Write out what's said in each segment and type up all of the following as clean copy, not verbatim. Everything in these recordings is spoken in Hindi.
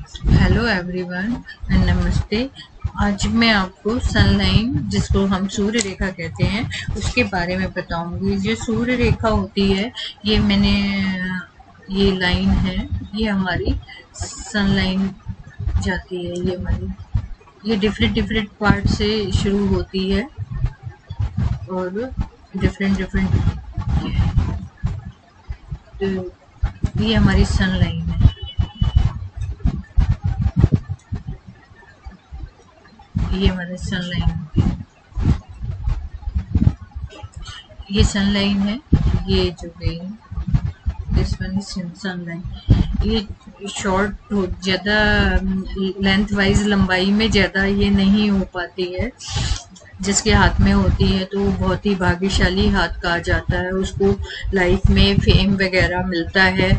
हेलो एवरीवन, नमस्ते। आज मैं आपको सनलाइन, जिसको हम सूर्य रेखा कहते हैं, उसके बारे में बताऊंगी। जो सूर्य रेखा होती है, ये लाइन है, ये हमारी सनलाइन जाती है। ये हमारी ये डिफरेंट डिफरेंट पार्ट से शुरू होती है और डिफरेंट डिफरेंट, तो ये हमारी सनलाइन है। ये हमारी सनलाइन, ये सनलाइन है। ये जो गई, दिस वन इज सनलाइन। ये शॉर्ट हो, ज़्यादा लेंथ वाइज, लंबाई में ज़्यादा ये नहीं हो पाती है। जिसके हाथ में होती है तो वो बहुत ही भाग्यशाली हाथ कहा जाता है। उसको लाइफ में फेम वगैरह मिलता है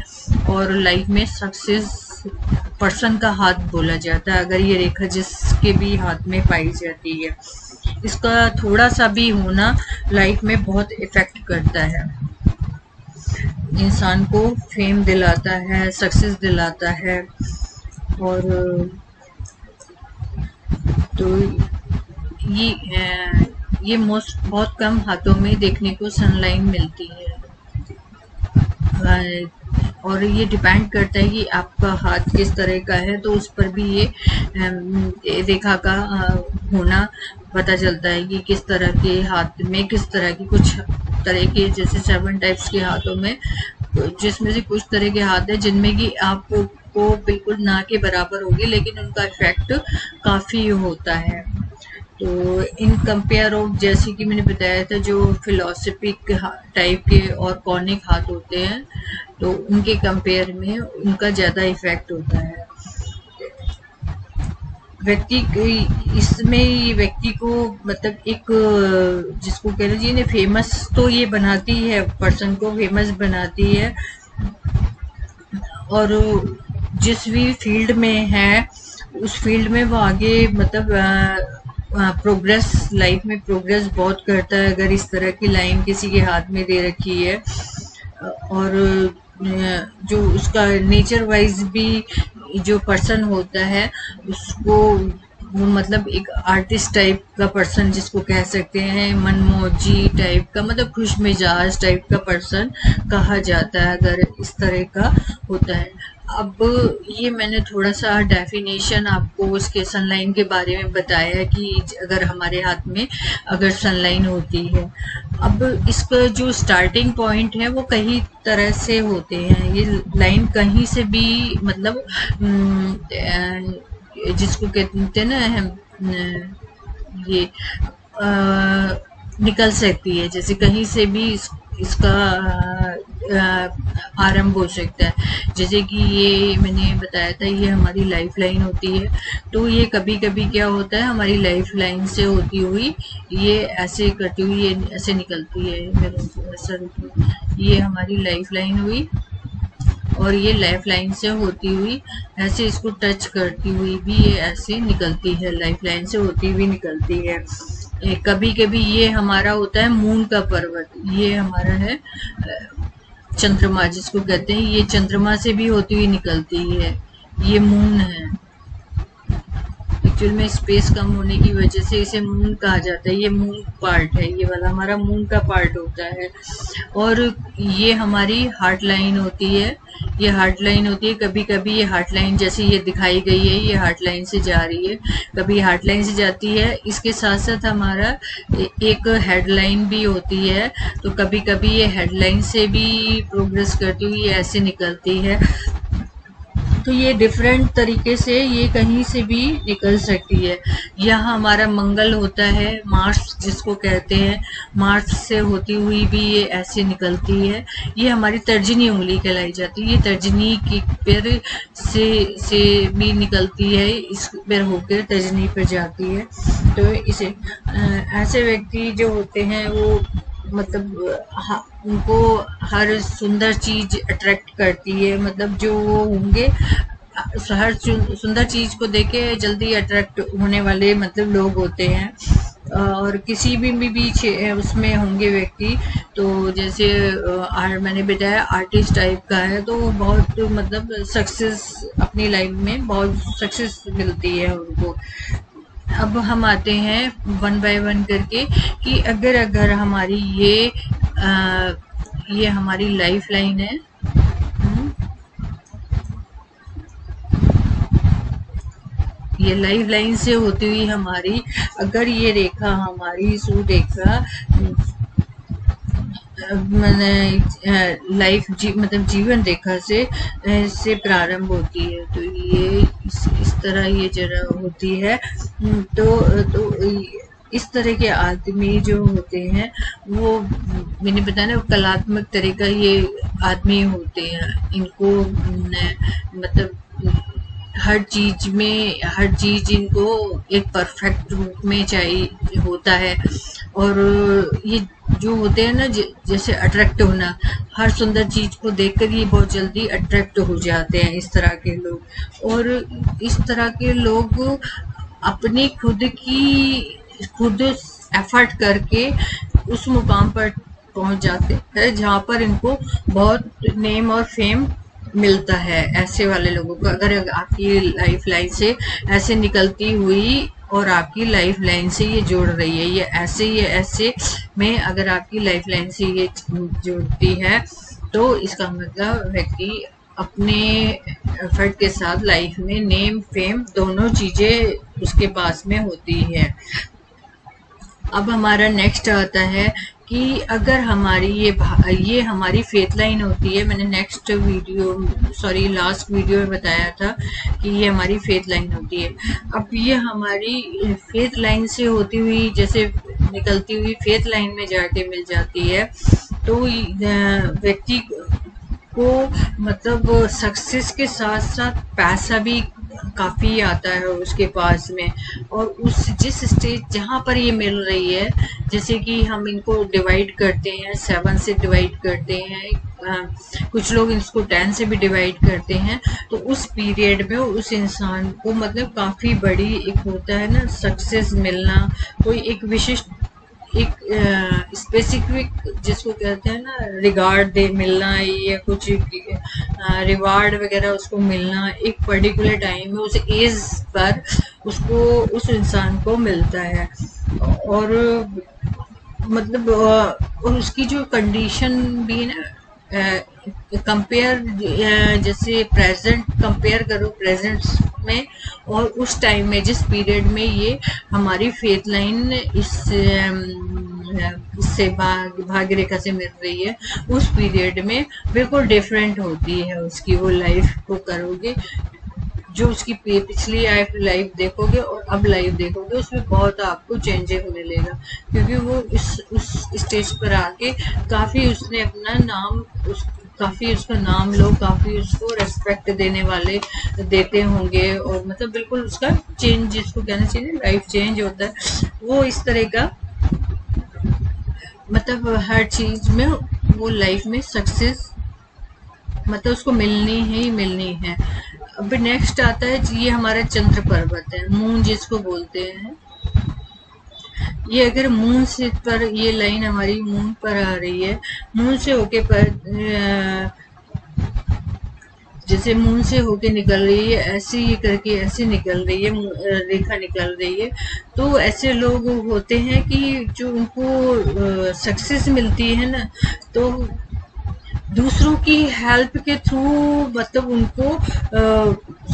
और लाइफ में सक्सेस पर्सन का हाथ बोला जाता है अगर ये रेखा जिसके भी हाथ में पाई जाती है। इसका थोड़ा सा भी होना लाइफ में बहुत इफेक्ट करता है, इंसान को फेम दिलाता है, सक्सेस दिलाता है। और तो ये बहुत कम हाथों में देखने को सनलाइन मिलती है। और ये डिपेंड करता है कि आपका हाथ किस तरह का है, तो उस पर भी ये रेखा का होना पता चलता है कि किस तरह के हाथ में किस तरह की, कुछ तरह के, जैसे 7 टाइप्स के हाथों में, जिसमें से कुछ तरह के हाथ है जिनमें कि आपको बिल्कुल ना के बराबर होगी, लेकिन उनका इफेक्ट काफी होता है। तो इन कंपेयर ऑफ, जैसे कि मैंने बताया था, जो फिलोसफिक टाइप के और कॉनिक हाथ होते हैं, तो उनके कंपेयर में उनका ज़्यादा इफेक्ट होता है। व्यक्ति को मतलब एक, जिसको कह लीजिए ना, फेमस तो ये बनाती है, पर्सन को फेमस बनाती है। और जिस भी फील्ड में है, उस फील्ड में वो आगे, मतलब प्रोग्रेस, लाइफ में प्रोग्रेस बहुत करता है अगर इस तरह की लाइन किसी के हाथ में दे रखी है। और जो उसका नेचर वाइज भी जो पर्सन होता है, उसको वो मतलब एक आर्टिस्ट टाइप का पर्सन जिसको कह सकते हैं, मनमोजी टाइप का, मतलब खुश मिजाज टाइप का पर्सन कहा जाता है अगर इस तरह का होता है। अब ये मैंने थोड़ा सा डेफिनेशन आपको उसके सनलाइन के बारे में बताया कि अगर हमारे हाथ में अगर सनलाइन होती है। अब इसका जो स्टार्टिंग पॉइंट है वो कई तरह से होते हैं। ये लाइन कहीं से भी, मतलब जिसको कहते हैं ना, ये निकल सकती है, जैसे कहीं से भी इसका आरंभ हो सकता है। जैसे कि ये मैंने बताया था, ये हमारी लाइफ लाइन होती है, तो ये कभी कभी क्या होता है, हमारी लाइफ लाइन से होती हुई ये ऐसे करती हुई ये ऐसे निकलती है। मेरे ऐसा, ये हमारी लाइफ लाइन हुई और ये लाइफ लाइन से होती हुई ऐसे इसको टच करती हुई भी ये ऐसे निकलती है, लाइफ लाइन से होती हुई निकलती है। कभी कभी ये हमारा होता है मून का पर्वत, ये हमारा है चंद्रमा जिसको कहते हैं, ये चंद्रमा से भी होती हुई निकलती है। ये मून है, एक्चुअल में स्पेस कम होने की वजह से इसे मून कहा जाता है। ये मून पार्ट है, ये वाला हमारा मून का पार्ट होता है। और ये हमारी हार्ट लाइन होती है, ये हार्ट लाइन होती है। कभी कभी ये हार्ट लाइन जैसे ये दिखाई गई है, ये हार्ट लाइन से जा रही है, कभी हार्ट लाइन से जाती है। इसके साथ साथ हमारा एक हेड लाइन भी होती है, तो कभी कभी ये हेड लाइन से भी प्रोग्रेस करती हुई ऐसे निकलती है। तो ये डिफरेंट तरीके से ये कहीं से भी निकल सकती है। यहाँ हमारा मंगल होता है, मार्स जिसको कहते हैं, मार्स से होती हुई भी ये ऐसे निकलती है। ये हमारी तर्जनी उंगली कहलाई जाती है, ये तर्जनी की पैर से भी निकलती है, इस पैर होकर तर्जनी पर जाती है। तो इसे ऐसे व्यक्ति जो होते हैं वो, मतलब उनको हर सुंदर चीज अट्रैक्ट करती है, मतलब जो वो होंगे हर सुंदर चीज को देख के जल्दी अट्रैक्ट होने वाले मतलब लोग होते हैं। और किसी भी बीच उसमें होंगे व्यक्ति, तो जैसे मैंने बताया आर्टिस्ट टाइप का है, तो वो बहुत मतलब सक्सेस अपनी लाइफ में बहुत सक्सेस मिलती है उनको। अब हम आते हैं वन बाय वन करके कि अगर हमारी ये हमारी लाइफ लाइन है। ये लाइफ लाइन से होती हुई हमारी, अगर ये रेखा हमारी सुरेखा लाइफ मतलब जीवन रेखा से प्रारंभ होती है, तो ये इस तरह ये जरा होती है। तो इस तरह के आदमी जो होते हैं वो मैंने बताया ना कलात्मक तरह का ये आदमी होते हैं। इनको मतलब हर चीज इनको एक परफेक्ट रूप में चाहिए होता है। और ये जो होते हैं ना जैसे अट्रैक्ट होना, हर सुंदर चीज को देखकर ये बहुत जल्दी अट्रैक्ट हो जाते हैं इस तरह के लोग। और इस तरह के लोग अपनी खुद एफर्ट करके उस मुकाम पर पहुंच जाते हैं जहां पर इनको बहुत नेम और फेम मिलता है। ऐसे वाले लोगों को अगर आपकी लाइफ लाइन से ऐसे निकलती हुई और आपकी लाइफ लाइन से ये जोड़ रही है, ये ऐसे में अगर आपकी लाइफ लाइन से ये जुड़ती है, तो इसका मतलब व्यक्ति अपने एफर्ट के साथ लाइफ में नेम फेम दोनों चीजें उसके पास में होती है। अब हमारा नेक्स्ट आता है कि अगर हमारी ये हमारी फेथ लाइन होती है। मैंने लास्ट वीडियो में बताया था कि ये हमारी फेथ लाइन होती है। अब ये हमारी फेथ लाइन से होती हुई जैसे निकलती हुई फेथ लाइन में जाके मिल जाती है, तो व्यक्ति को मतलब सक्सेस के साथ साथ पैसा भी काफी आता है उसके पास में। और उस जिस स्टेज जहां पर ये मिल रही है, जैसे कि हम इनको डिवाइड करते हैं 7 से डिवाइड करते हैं, कुछ लोग इसको 10 से भी डिवाइड करते हैं, तो उस पीरियड में उस इंसान को मतलब काफी बड़ी एक होता है ना सक्सेस मिलना, कोई एक विशिष्ट एक स्पेसिफिक जिसको कहते हैं ना रिगार्ड दे मिलना, या कुछ रिवार्ड वगैरह उसको मिलना एक पर्टिकुलर टाइम में उस एज पर उसको उस इंसान को मिलता है। और मतलब और उसकी जो कंडीशन भी ना कंपेयर जैसे प्रेजेंट कंपेयर करो प्रेजेंट में और उस टाइम में जिस पीरियड में ये हमारी फेथ लाइन इससे भाग्य रेखा से मिल रही है, उस पीरियड में बिल्कुल डिफरेंट होती है उसकी वो लाइफ को करोगे। जो उसकी पिछली लाइफ देखोगे और अब लाइफ देखोगे उसमें बहुत आपको चेंजेस मिलेगा, क्योंकि वो उस स्टेज पर आके काफी उसने अपना नाम काफी उसका नाम लोग काफी उसको रेस्पेक्ट देने वाले देते होंगे। और मतलब बिल्कुल उसका चेंज जिसको कहना चाहिए लाइफ चेंज होता है, वो इस तरह का मतलब हर चीज में वो लाइफ में सक्सेस मतलब उसको मिलनी ही मिलनी है। अब नेक्स्ट आता है ये हमारा चंद्र पर्वत है, मून जिसको बोलते हैं। ये अगर मून से पर ये लाइन हमारी मून पर आ रही है, मून से होके पर जैसे मून से होके निकल रही है ऐसे ही करके ऐसे निकल रही है रेखा निकल रही है, तो ऐसे लोग होते हैं कि जो उनको सक्सेस मिलती है ना, तो दूसरों की हेल्प के थ्रू मतलब उनको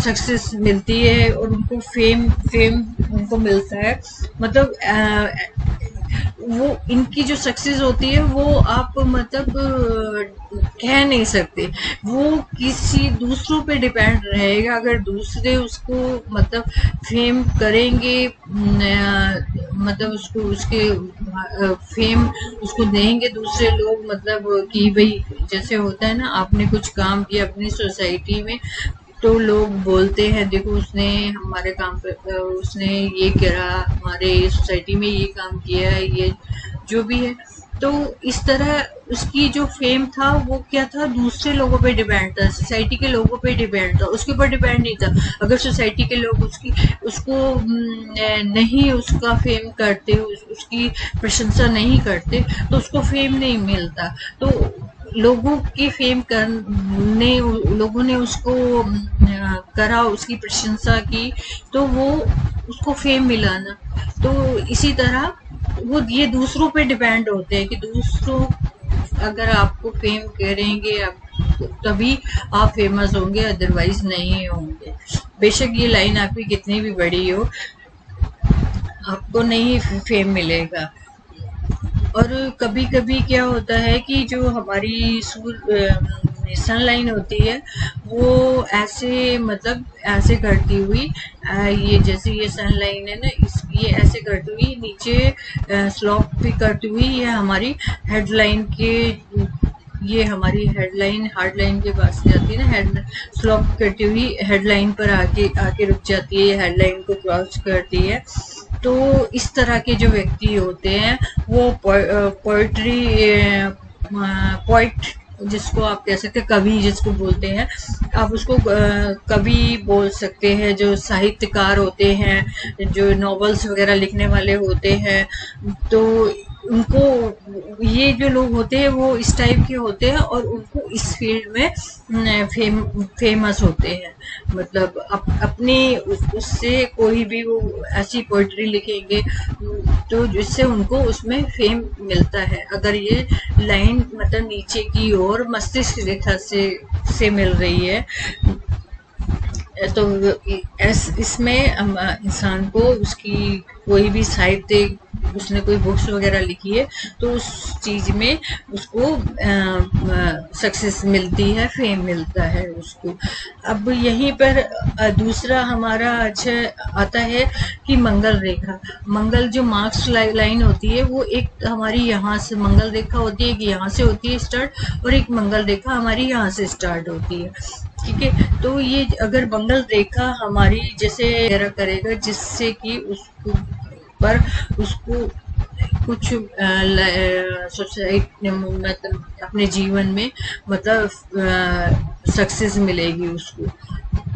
सक्सेस मिलती है और उनको फेम उनको मिलता है। मतलब वो इनकी जो सक्सेस होती है वो आप मतलब कह नहीं सकते, वो किसी दूसरों पे डिपेंड रहेगा। अगर दूसरे उसको मतलब फेम करेंगे मतलब उसको उसके फेम उसको देंगे दूसरे लोग, मतलब कि भाई जैसे होता है ना आपने कुछ काम किया अपनी सोसाइटी में, तो लोग बोलते हैं देखो उसने हमारे काम पे उसने ये करा, हमारे सोसाइटी में ये काम किया है, ये जो भी है, तो इस तरह उसकी जो फेम था वो क्या था, दूसरे लोगों पे डिपेंड था, सोसाइटी के लोगों पे डिपेंड था, उसके ऊपर डिपेंड नहीं था। अगर सोसाइटी के लोग उसको नहीं उसका फेम करते, उसकी प्रशंसा नहीं करते, तो उसको फेम नहीं मिलता। तो लोगों की फेम करने, लोगों ने उसको करा, उसकी प्रशंसा की, तो वो उसको फेम मिला ना। तो इसी तरह वो ये दूसरों पे डिपेंड होते हैं कि दूसरों अगर आपको फेम करेंगे आप तभी आप फेमस होंगे, अदरवाइज नहीं होंगे। बेशक ये लाइन आपकी कितनी भी बड़ी हो, आपको नहीं फेम मिलेगा। और कभी कभी क्या होता है कि जो हमारी सन लाइन होती है वो ऐसे, मतलब ऐसे करती हुई, ये जैसे ये सन लाइन है ना, ये ऐसे करती हुई नीचे स्लॉप भी करती हुई ये हमारी हेडलाइन के, ये हमारी हेडलाइन हार्ड लाइन के पास जाती है ना, हेड स्लॉप करती हुई हेडलाइन पर आके रुक जाती है, हेडलाइन को क्रॉस करती है। तो इस तरह के जो व्यक्ति होते हैं वो पोइट्री पोइट, जिसको आप कह सकते हैं कवि जिसको बोलते हैं, आप उसको कवि बोल सकते हैं। जो साहित्यकार होते हैं, जो नॉवेल्स वगैरह लिखने वाले होते हैं, तो उनको, ये जो लोग होते हैं वो इस टाइप के होते हैं और उनको इस फील्ड में फेमस होते हैं। मतलब अपनी उससे कोई भी वो ऐसी पोइट्री लिखेंगे तो जिससे उनको उसमें फेम मिलता है। अगर ये लाइन मतलब नीचे की ओर मस्तिष्क रेखा से मिल रही है, तो इसमें इंसान को उसकी कोई भी साहित्य, उसने कोई बुक्स वगैरह लिखी है तो उस चीज में उसको सक्सेस मिलती है, फेम मिलता है उसको। अब यहीं पर दूसरा हमारा अच्छा आता है कि मंगल रेखा। मंगल जो मार्क्स लाइन होती है वो एक हमारी यहाँ से मंगल रेखा होती है कि यहाँ से होती है स्टार्ट, और एक मंगल रेखा हमारी यहाँ से स्टार्ट होती है। ठीक है, तो ये अगर मंगल रेखा हमारी जैसे करेगा जिससे कि उसको पर उसको कुछ सोसाइटी मतलब अपने जीवन में मतलब सक्सेस मिलेगी उसको,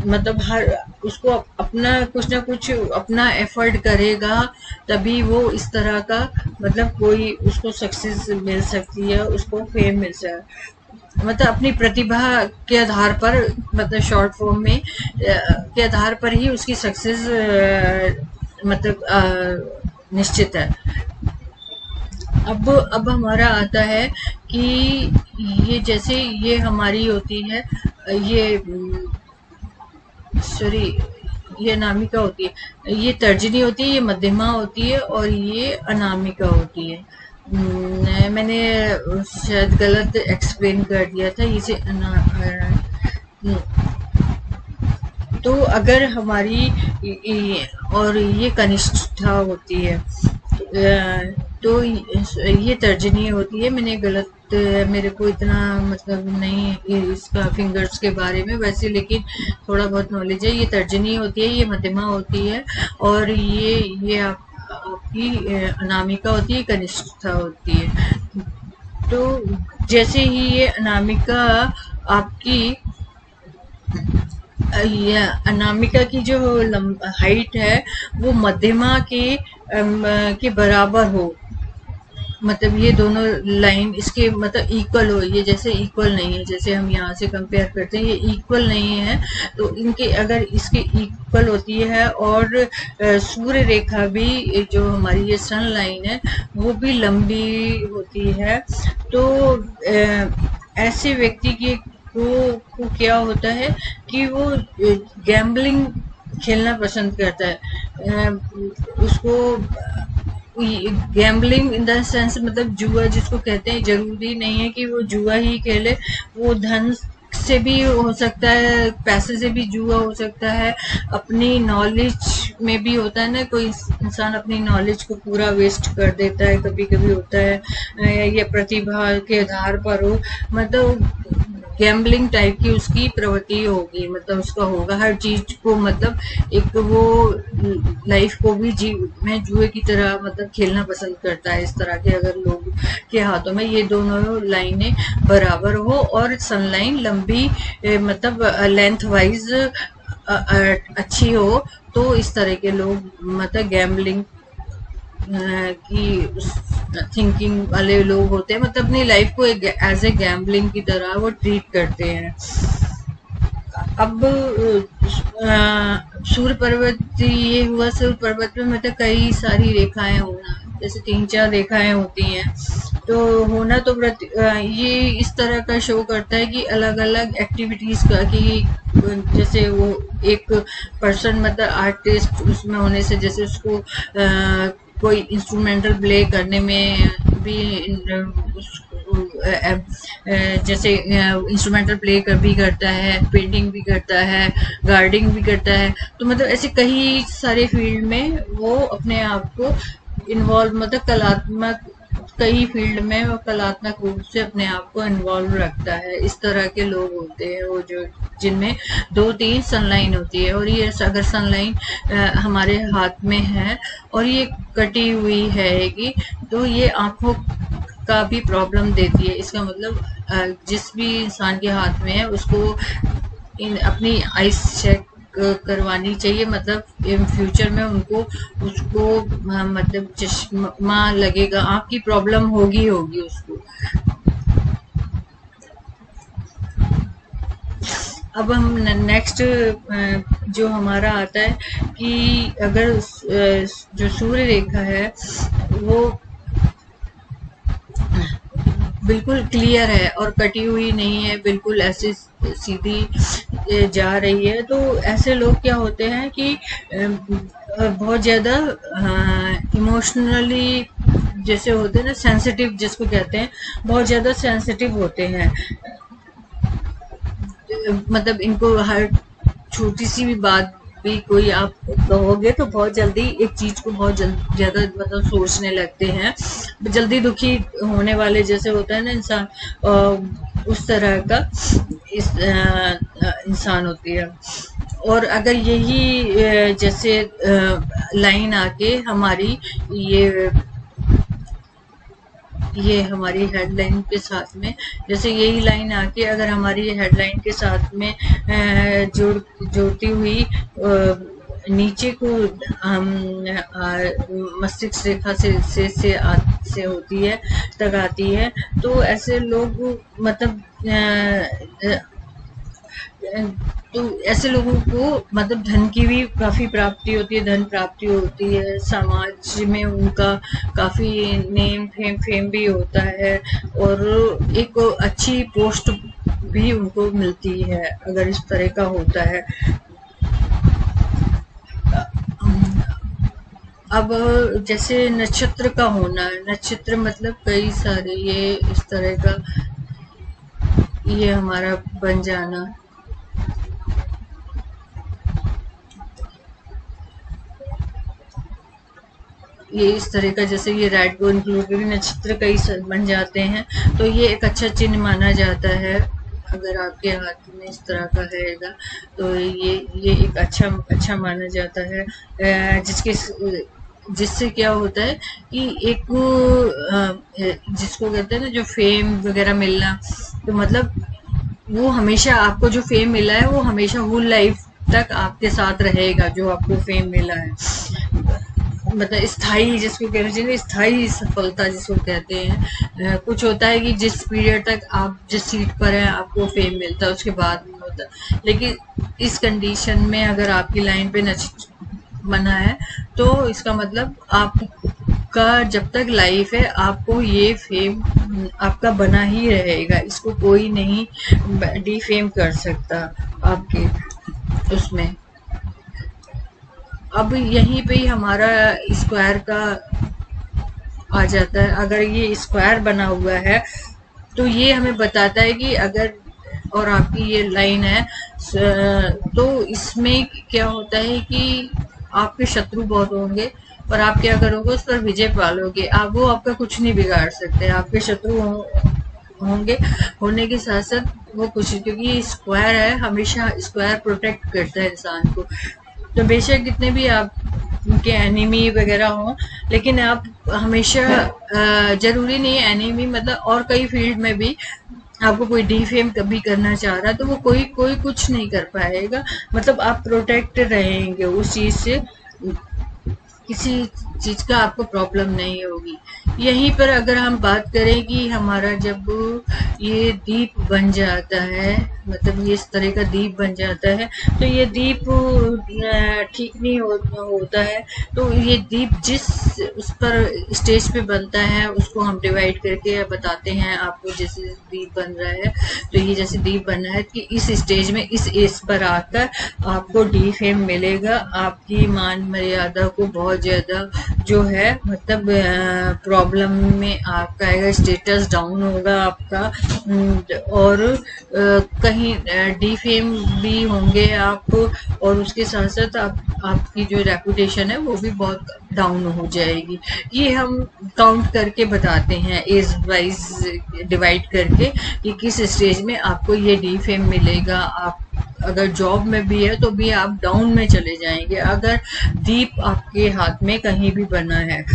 मतलब हर उसको अपना कुछ ना कुछ अपना एफर्ट करेगा तभी वो इस तरह का मतलब कोई उसको सक्सेस मिल सकती है, उसको फेम मिल सकता है। मतलब अपनी प्रतिभा के आधार पर, मतलब शॉर्ट फॉर्म में के आधार पर ही उसकी सक्सेस मतलब निश्चित है। अब हमारा आता है कि ये जैसे ये हमारी होती है, ये सॉरी ये अनामिका होती है, ये तर्जनी होती है, ये मध्यमा होती है और ये अनामिका होती है। मैंने शायद गलत एक्सप्लेन कर दिया था इसे। तो अगर हमारी और ये कनिष्ठा होती है तो ये तर्जनी होती है। मैंने गलत, मेरे को इतना मतलब नहीं इसका फिंगर्स के बारे में वैसे, लेकिन थोड़ा बहुत नॉलेज है। ये तर्जनी होती है, ये मध्यमा होती है और ये आपकी अनामिका होती है, कनिष्ठा होती है। तो जैसे ही ये अनामिका आपकी अनामिका की जो हाइट है वो मध्यमा के बराबर हो, मतलब ये दोनों लाइन इसके मतलब इक्वल हो। ये जैसे इक्वल नहीं है, जैसे हम यहाँ से कंपेयर करते हैं ये इक्वल नहीं है, तो इनके अगर इसके इक्वल होती है और सूर्य रेखा भी जो हमारी ये सन लाइन है वो भी लंबी होती है, तो ऐसे व्यक्ति को क्या होता है कि वो गैम्बलिंग खेलना पसंद करता है। उसको गैम्बलिंग इन द सेंस मतलब जुआ जिसको कहते हैं, जरूरी नहीं है कि वो जुआ ही खेले, वो धन से भी हो सकता है, पैसे से भी जुआ हो सकता है, अपनी नॉलेज में भी होता है ना, कोई इंसान अपनी नॉलेज को पूरा वेस्ट कर देता है, कभी कभी होता है, या प्रतिभा के आधार पर हो, मतलब गैम्बलिंग टाइप की उसकी प्रवृत्ति होगी, मतलब उसका होगा हर चीज को, मतलब एक वो लाइफ को भी में जुए की तरह मतलब खेलना पसंद करता है। इस तरह के अगर लोग के हाथों में ये दोनों लाइनें बराबर हो और सनलाइन लंबी मतलब लेंथ वाइज अच्छी हो, तो इस तरह के लोग मतलब गैम्बलिंग की थिंकिंग वाले लोग होते हैं, मतलब अपनी लाइफ को एक एज ए गैम्बलिंग की तरह वो ट्रीट करते हैं। अब सूर्य पर्वत ये हुआ, सूर्य पर्वत में मतलब कई सारी रेखाएं होना, जैसे 3-4 रेखाएं होती हैं, तो होना तो ये इस तरह का शो करता है कि अलग अलग एक्टिविटीज का, कि जैसे वो एक पर्सन मतलब आर्टिस्ट उसमें होने से, जैसे उसको कोई इंस्ट्रूमेंटल प्ले करने में भी जैसे इंस्ट्रूमेंटल प्ले भी करता है, पेंटिंग भी करता है, गार्डनिंग भी करता है, तो मतलब ऐसे कई सारे फील्ड में वो अपने आप को इन्वॉल्व, मतलब कलात्मक कई फील्ड में वो कलात्मक रूप से अपने आप को इन्वॉल्व रखता है। इस तरह के लोग होते हैं वो जो जिनमें 2-3 सनलाइन होती है, और ये अगर सनलाइन हमारे हाथ में है और ये कटी हुई है कि, तो ये आंखों का भी प्रॉब्लम देती है। इसका मतलब जिस भी इंसान के हाथ में है उसको अपनी आइस चेक करवानी चाहिए, मतलब इन फ्यूचर में उनको उसको मतलब चश्मा लगेगा, आँख की प्रॉब्लम होगी उसको। अब हम नेक्स्ट जो हमारा आता है कि अगर जो सूर्य रेखा है वो बिल्कुल क्लियर है और कटी हुई नहीं है, बिल्कुल ऐसे सीधी जा रही है, तो ऐसे लोग क्या होते हैं कि बहुत ज़्यादा इमोशनली जैसे होते हैं ना, सेंसिटिव जिसको कहते हैं, बहुत ज़्यादा सेंसिटिव होते हैं। मतलब इनको हर छोटी सी भी बात भी कोई आप कहोगे तो बहुत जल्दी एक चीज को बहुत ज्यादा मतलब सोचने लगते हैं, जल्दी दुखी होने वाले जैसे होता है ना इंसान, उस तरह का इस इंसान होती है। और अगर यही जैसे लाइन आके हमारी ये हमारी हेडलाइन के साथ में, जैसे यही लाइन आके अगर हमारी हेडलाइन के साथ में जोड़ती हुई नीचे को हम मस्तिष्क रेखा से होती है तक आती है, तो ऐसे लोग मतलब तो ऐसे लोगों को मतलब धन की भी काफी प्राप्ति होती है, धन प्राप्ति होती है, समाज में उनका काफी नेम फेम भी होता है, और एक अच्छी पोस्ट भी उनको मिलती है अगर इस तरह का होता है। अब जैसे नक्षत्र का होना, नक्षत्र मतलब कई सारे ये इस तरह का ये हमारा बन जाना, ये इस तरह का, जैसे ये रेड को इंक्लूड करके नक्षत्र कई बन जाते हैं, तो ये एक अच्छा चिन्ह माना जाता है। अगर आपके हाथ में इस तरह का रहेगा तो ये एक अच्छा माना जाता है, जिससे क्या होता है कि एक जिसको कहते हैं ना जो फेम वगैरह मिलना, तो मतलब वो हमेशा आपको जो फेम मिला है वो हमेशा होल लाइफ तक आपके साथ रहेगा, जो आपको फेम मिला है, मतलब स्थाई जिसको कहना चाहिए, स्थाई सफलता जिसको कहते हैं। कुछ होता है कि जिस पीरियड तक आप जिस सीट पर हैं आपको फेम मिलता है, उसके बाद नहीं होता। लेकिन इस कंडीशन में अगर आपकी लाइन पे नक्षत्र बना है तो इसका मतलब आपका जब तक लाइफ है आपको ये फेम आपका बना ही रहेगा, इसको कोई नहीं डिफेम कर सकता आपके उसमें। अब यहीं पे ही हमारा स्क्वायर का आ जाता है। अगर ये स्क्वायर बना हुआ है तो ये हमें बताता है कि अगर और आपकी ये लाइन है तो इसमें क्या होता है कि आपके शत्रु बहुत होंगे, पर आप क्या करोगे उस पर विजय पालोगे, आप वो आपका कुछ नहीं बिगाड़ सकते। आपके शत्रु होंगे, होने के साथ साथ वो कुछ, क्योंकि स्क्वायर है, हमेशा स्क्वायर प्रोटेक्ट करता है इंसान को। तो बेशक कितने भी आप उनके एनिमी वगैरह हों, लेकिन आप हमेशा जरूरी नहीं है एनिमी, मतलब और कई फील्ड में भी आपको कोई डिफेम कभी करना चाह रहा है तो वो कोई कोई कुछ नहीं कर पाएगा, मतलब आप प्रोटेक्ट रहेंगे उस चीज से, किसी चीज का आपको प्रॉब्लम नहीं होगी। यहीं पर अगर हम बात करें कि हमारा जब ये दीप बन जाता है, मतलब ये इस तरह का दीप बन जाता है, तो ये दीप ठीक नहीं होता है। तो ये दीप जिस उस पर स्टेज पे बनता है उसको हम डिवाइड करके बताते हैं आपको, जैसे दीप बन रहा है तो ये जैसे दीप बना है कि इस स्टेज में इस एज पर आकर आपको डी फेम मिलेगा, आपकी मान मर्यादा को बहुत ज्यादा जो है मतलब प्रॉब्लम में आपका आएगा, स्टेटस डाउन होगा आपका, और कहीं डिफेम भी होंगे आप, और उसके साथ साथ आपकी जो रेपुटेशन है वो भी बहुत डाउन हो जाएगी। ये हम काउंट करके बताते हैं एज वाइज डिवाइड करके कि किस स्टेज में आपको ये डिफेम मिलेगा। आप अगर जॉब में भी है तो भी आप डाउन में चले जाएंगे अगर दीप आपके हाथ में कहीं भी बना है।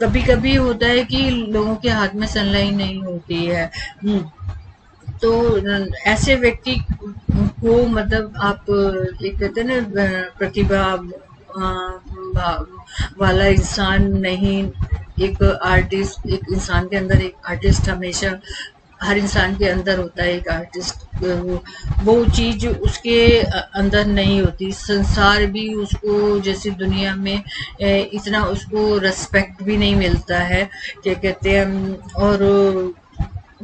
कभी कभी होता है कि लोगों के हाथ में सनलाइट नहीं होती है, तो ऐसे व्यक्ति को मतलब आप एक कहते हैं ना प्रतिभा वाला इंसान नहीं, एक आर्टिस्ट, एक इंसान के अंदर एक आर्टिस्ट हमेशा हर इंसान के अंदर होता है एक आर्टिस्ट, वो चीज उसके अंदर नहीं होती। संसार भी उसको जैसे दुनिया में इतना उसको रेस्पेक्ट भी नहीं मिलता है, क्या कहते हैं, और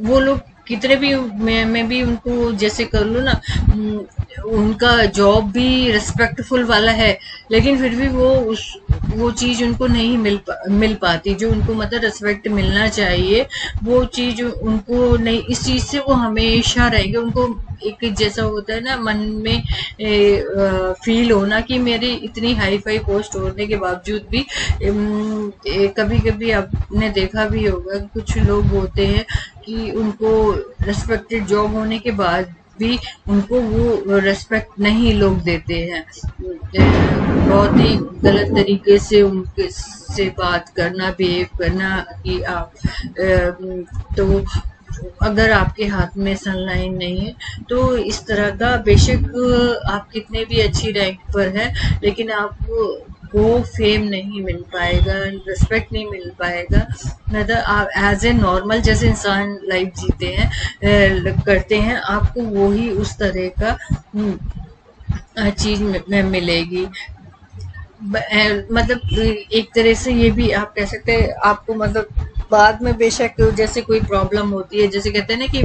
वो लोग कितने भी मैं भी उनको जैसे कर लूँ ना, उनका जॉब भी रिस्पेक्टफुल वाला है, लेकिन फिर भी वो चीज उनको नहीं मिल पाती जो उनको मतलब रिस्पेक्ट मिलना चाहिए, वो चीज उनको नहीं, इस चीज से वो हमेशा रहेंगे। उनको एक जैसा होता है ना मन में फील होना कि मेरी इतनी हाई फाई पोस्ट होने के बावजूद भी कभी कभी आपने देखा भी होगा कुछ लोग होते हैं कि उनको रेस्पेक्टेड जॉब होने के बाद भी उनको वो रेस्पेक्ट नहीं लोग देते हैं, बहुत ही गलत तरीके से उनके से बात करना, बिहेव करना कि आप तो अगर आपके हाथ में सनलाइन नहीं है तो इस तरह का, बेशक आप कितने भी अच्छी रैंक पर है लेकिन आपको वो फेम नहीं मिल पाएगा, रिस्पेक्ट नहीं मिल पाएगा, मतलब आप एज ए नॉर्मल जैसे इंसान लाइफ जीते हैं करते हैं, आपको वो ही उस तरह का चीज में मिलेगी। मतलब एक तरह से ये भी आप कह सकते हैं आपको मतलब बाद में बेशक जैसे कोई प्रॉब्लम होती है, जैसे कहते हैं ना कि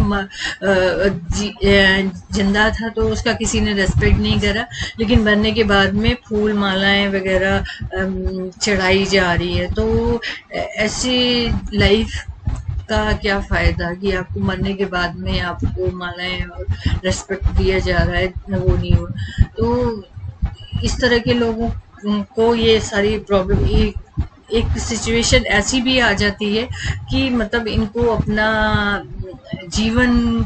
जिंदा था तो उसका किसी ने रेस्पेक्ट नहीं करा, लेकिन मरने के बाद में फूल मालाएं वगैरह चढ़ाई जा रही है, तो ऐसी लाइफ का क्या फायदा कि आपको मरने के बाद में आपको मालाएं और रेस्पेक्ट दिया जा रहा है, वो नहीं हो। तो इस तरह के लोगों को ये सारी प्रॉब्लम, एक सिचुएशन ऐसी भी आ जाती है कि मतलब इनको अपना जीवन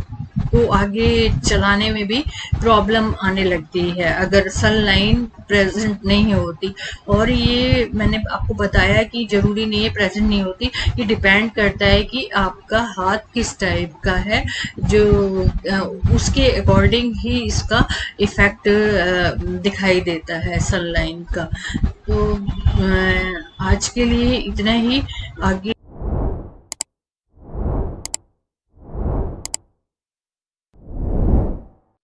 को आगे चलाने में भी प्रॉब्लम आने लगती है अगर सनलाइन प्रेजेंट नहीं होती। और ये मैंने आपको बताया कि जरूरी नहीं है प्रेजेंट नहीं होती, ये डिपेंड करता है कि आपका हाथ किस टाइप का है, जो उसके अकॉर्डिंग ही इसका इफेक्ट दिखाई देता है सनलाइन का। तो आज के लिए इतना ही, आगे